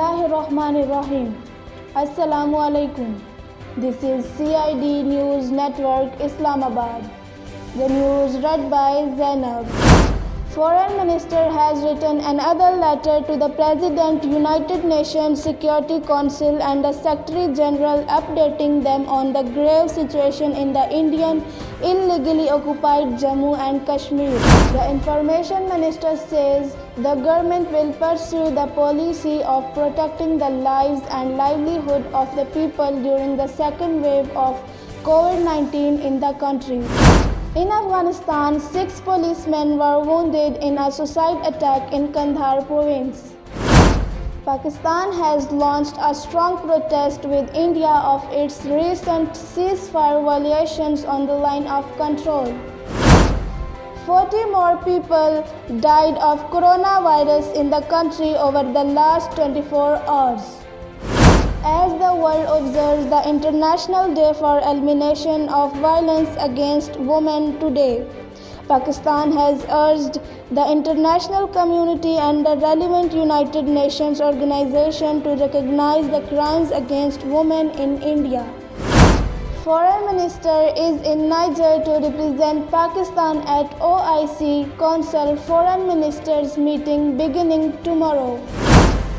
Bismillahirrahmanirrahim. Assalamu alaikum. This is CID News Network Islamabad. The news read by Zainab. Foreign Minister has written another letter to the President, United Nations Security Council and the Secretary General updating them on the grave situation in the Indian illegally occupied Jammu and Kashmir. The Information Minister says the government will pursue the policy of protecting the lives and livelihood of the people during the second wave of COVID-19 in the country. In Afghanistan, 6 policemen were wounded in a suicide attack in Kandahar province. Pakistan has launched a strong protest with India of its recent ceasefire violations on the line of control. 40 more people died of coronavirus in the country over the last 24 hours. As the world observes the International Day for Elimination of Violence Against Women today, Pakistan has urged the international community and the relevant United Nations organization to recognize the crimes against women in India. Foreign Minister is in Niger to represent Pakistan at OIC Council Foreign Ministers meeting beginning tomorrow.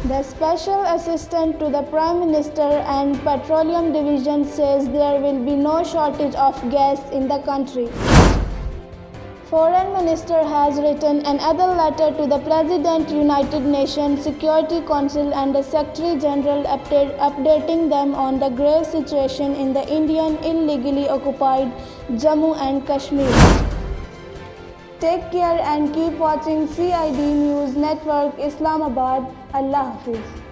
The Special Assistant to the Prime Minister and Petroleum Division says there will be no shortage of gas in the country. Foreign Minister has written another letter to the President, United Nations Security Council and the Secretary General updating them on the grave situation in the Indian illegally occupied Jammu and Kashmir. Take care and keep watching CID News Network Islamabad. Allah Hafiz.